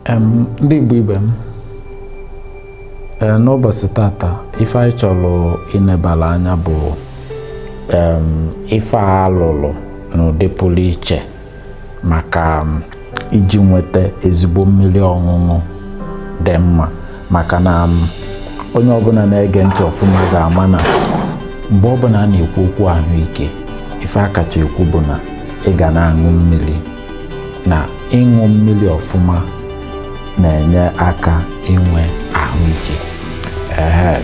Ndị Igbo ibe m, n'ụbọchị tata ife anyị chọrọ inebala anya bụ ife a lụrụ n'ụdị pụrụ iche maka iji nweta ezigbo mmiri ọṅụṅụ dị mma, maka na onye ọbụla na-ege ntị ọfụma ga-ama na mgbe ọbụla a na-ekwu okwu ahụike, ife a kacha ekwu bụ na ị ga na-aṅụ mmiri, na ịṅụ mmiri ọfụma na-enye aka inwe ahụike.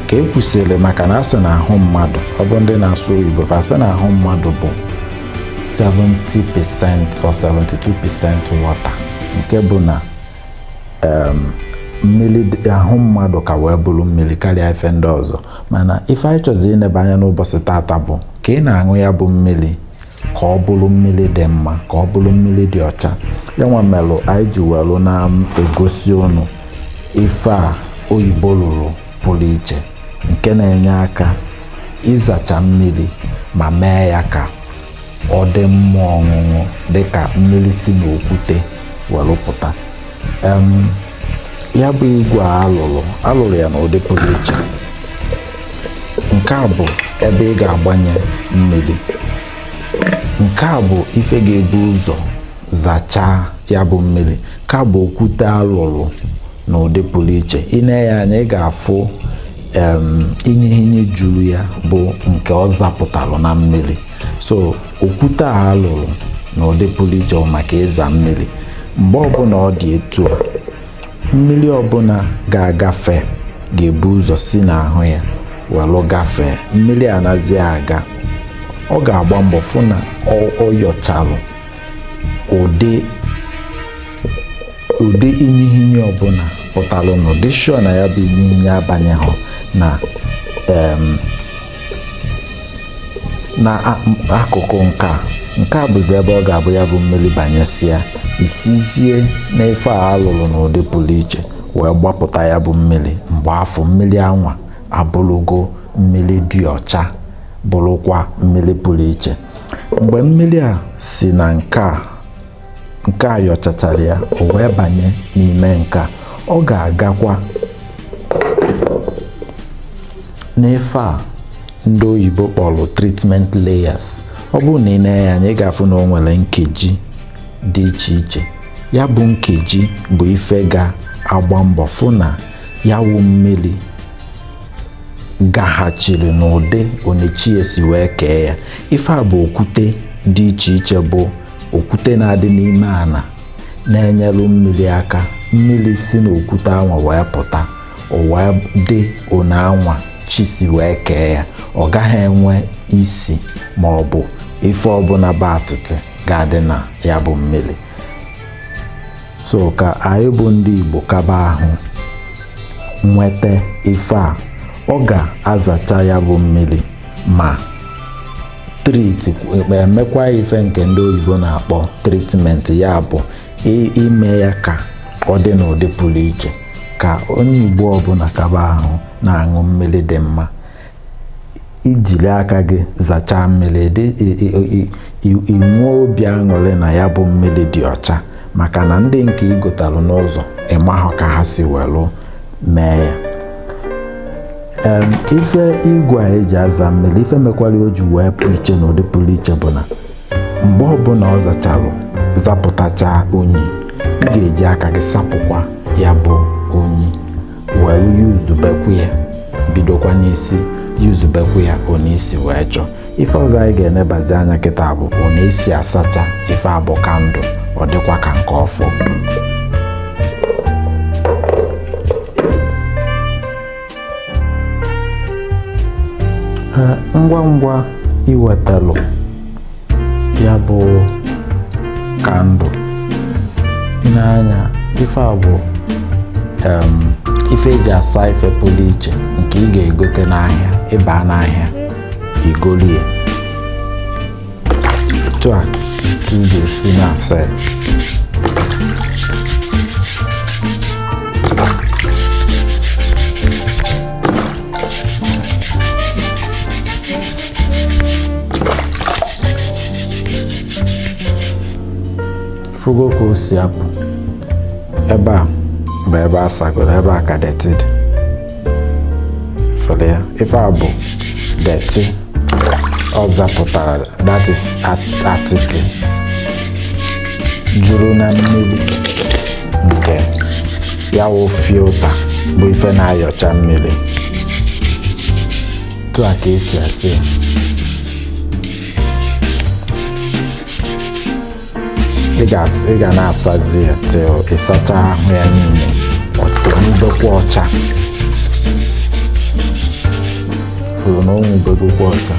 Ka e kwusịrị maka na asị na ahụ mmadụ, ọ bụ ndị na-asụ Igbo, asị na ahụ mmadụ bụ 70% or 72% water, nke bụ na mmiri ahụ mmadụ ka wee bụrụ mmiri karịa ife ndị ọzọ. Mana ife anyị chọziri inebe anya n'ụbọchị tata bụ ka ị na-aṅụ ya bụ mmiri ka ọ bụrụ mmiri dị mma, ka ọ bụrụ mmiri dị ọcha. Ya nwa melụ anyị ji welu na-egosi unu ife a oyibo lụrụ pụrụ iche, nke na-enye aka ịzacha mmiri ma mee ya ka ọ dị mma ọṅụṅụ, dịka mmiri si n'okwute welu pụta. Ya bụ igwe alụrụ ya n'ụdị pụrụ iche. Nke a bụ ebe ị ga-agbanye mmiri. Nke a bụ ife ga-ebu ụzọ zachaa ya bụ mmiri. Ka bụ okwute alụrụ n'ụdị pụrụ iche. Ị na-enye anya, ị ga-afụ ihe juru ya bụ nke ọ zapụtalụ na mmiri. So okwute a alụrụ n'ụdị pụrụ iche maka ịza mmiri. Mgbe ọbụla ọ dị etu a, mmiri ọbụla ga-agafe ga-ebu ụzọ si n'ahụ ya welu gafee. Mmiri anaghị aga, ọ ga-agba mbọ fụ na ọ yọchalụ ụdị inyihinye ọbụla pụtalụ n'ụdị shọ na ya bụ inyihinye abanyeghị na akụkụ nke a bụzi ebe ọ ga-abụ ya bụ mmiri banyesịa, isizie n'ife a alụrụ n'ụdị pụrụ iche wee gbapụta ya bụ mmiri. Mgbe afọ mmiri anwa abụrụgo mmiri dị ọcha, bụrụkwa mmiri pụrụ iche. Mgbe mmiri a si na nke a yọchachara ya, o wee banye n'ime nke a, ọ ga-agakwa n'ife a ndị oyibo kpọrọ treatment layers. Ọ bụrụ na ị na-enye anya, ị ga-afụ na o nwere nkeji dị iche iche. Ya bụ nkeji bụ ife ga-agba mbọ fụ na ya wụ mmiri gaghachiri n'ụdị onechi esi wee kee ya. Ife a bụ okwute dị iche iche, bụ okwute na-adị n'ime ana na-enyelu mmiri aka. Mmiri si n'okwute anwa wee pụta, o wee dị one anwa chi si wee kee ya. Ọ gaghị enwe isi ma ọ bụ ife ọbụla bụ atịtị ga-adị na ya bụ mmiri. So ka anyị bụ ndị Igbo kaba ahụ nweta ife a, ọ ga-azacha ya bụ mmiri ma emekwa ife nke ndị oyibo na-akpọ treatment. Ya bụ ime ya ka ọ dị n'ụdị pụrụ iche, ka onye Igbo ọbụla kaba ahụ na-aṅụ mmiri dị mma. Ijiri aka gị zachaa mmiri, inwe obi aṅụrị na ya bụ mmiri dị ọcha, maka na ndị nke igotalụ n'ụzọ ịmahụ ka ha si welu mee ya. Ife igwe a eji aza mmiri, ife mekwara o ji wee pụ iche n'ụdị pụrụ iche bụ na mgbe ọbụla ọ zachalụ zapụtacha unyi, ị ga-eji aka gị sapụkwa ya bụ unyi, welu yuzubekwu ya, bidokwa n'isi yuzubekwu ya onyeisi wee chọọ. Ife ọzọ anyị ga-enebazi anya kịta bụ onyeisi asacha ife abụ kandụ, ọ dịkwa ka nke ọfọ. Ngwa ngwa iwetalụ ya bụ kandụ, n'anya ife a bụ ife eji asa ife pụrụ iche, nke ị ga-egote n'ahịa. Ịba n'ahịa igolie otu a ka ị ga-esi na-asa ya. Fugo ka o si apụ ebe a. ebe asagoro ebe aka dirty for there. If I bo dirty ọzapụtara, that is atịtị juru na mmiri nke ya wụ filter bụ ife na-ayọcha mmiri. Tu a ka esi asị ya. Ị ga na-asazi ya till ịsacha ahụ ya niile ọtụmidokwa ọcha. Fụrụ na onwubegokwa ọcha.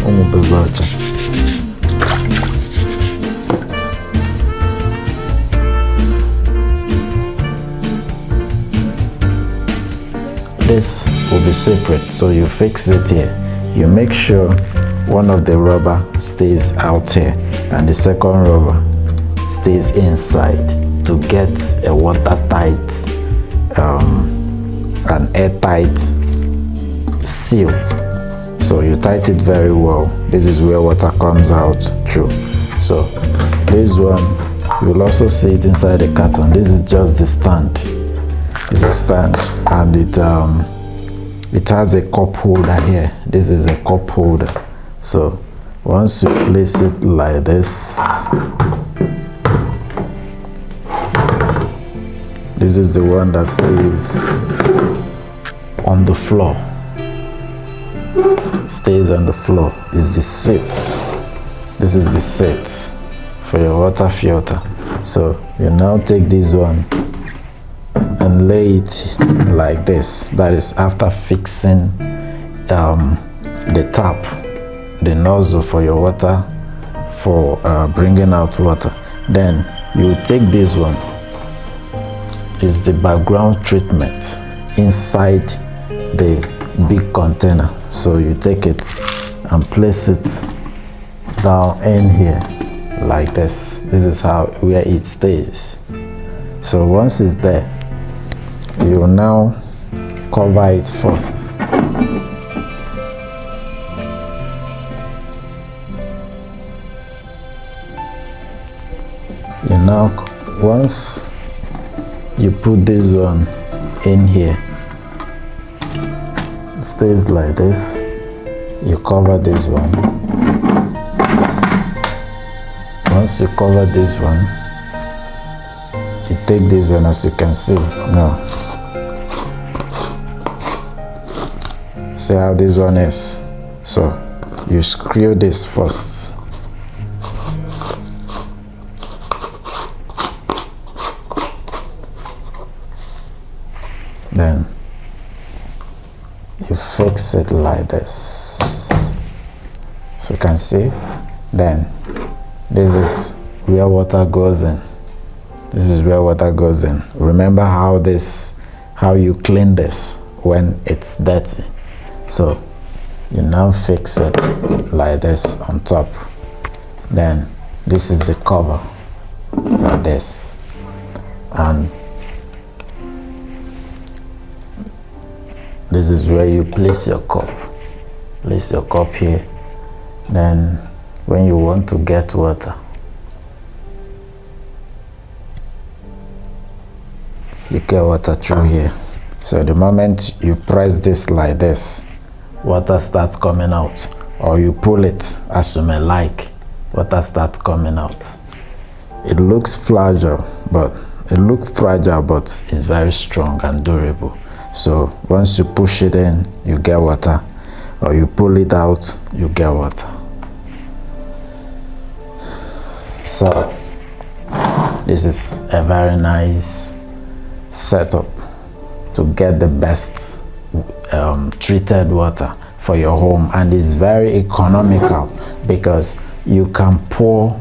Onwubego ọcha. This will be separate, so you fix it here. You make sure one of the rubber stays out here and the second rubber stays inside to get a watertight an airtight seal. So you tight it very well. This is where water comes out through. So this one, you'll also see it inside the carton. This is just the stand. It's a stand, and it has a cup holder here. This is a cup holder. So once you place it like this, this is the one that stays on the floor. Stays on the floor. Is the seat. This is the seat for your water filter. So you now take this one and lay it like this. That is after fixing the tap, the nozzle for your water, for bringing out water. Then you take this one. Is the background treatment inside the big container. So you take it and place it down in here like this. This is how where it stays. So once it's there, you now cover it first. You now, once you put this one in here, it stays like this. You cover this one. Once you cover this one, you take this one, as you can see now. See how this one is. So you screw this first. Then you fix it like this. So you can see. Then this is where water goes in. This is where water goes in. Remember how you clean this when it's dirty. So you now fix it like this on top. Then this is the cover like this, and this is where you place your cup. Place your cup here. Then when you want to get water, you get water through here. So the moment you press this like this, water starts coming out, or you pull it as you may like, water starts coming out. It looks fragile, but it's very strong and durable. So once you push it in, you get water, or you pull it out, you get water. So this is a very nice setup to get the best treated water for your home, and it's very economical because you can pour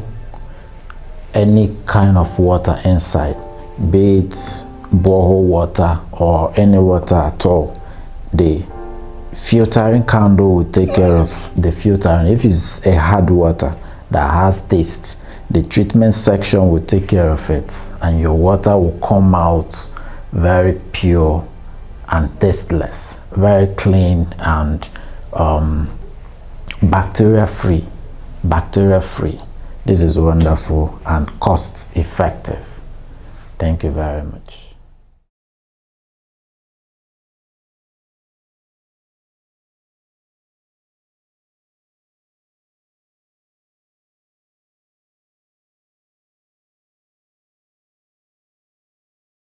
any kind of water inside, be it borehole water or any water at all. The filtering candle will take care of the filtering. If it's a hard water that has taste, the treatment section will take care of it, and your water will come out very pure and tasteless, very clean and bacteria free. This is wonderful and cost effective. Thank you very much.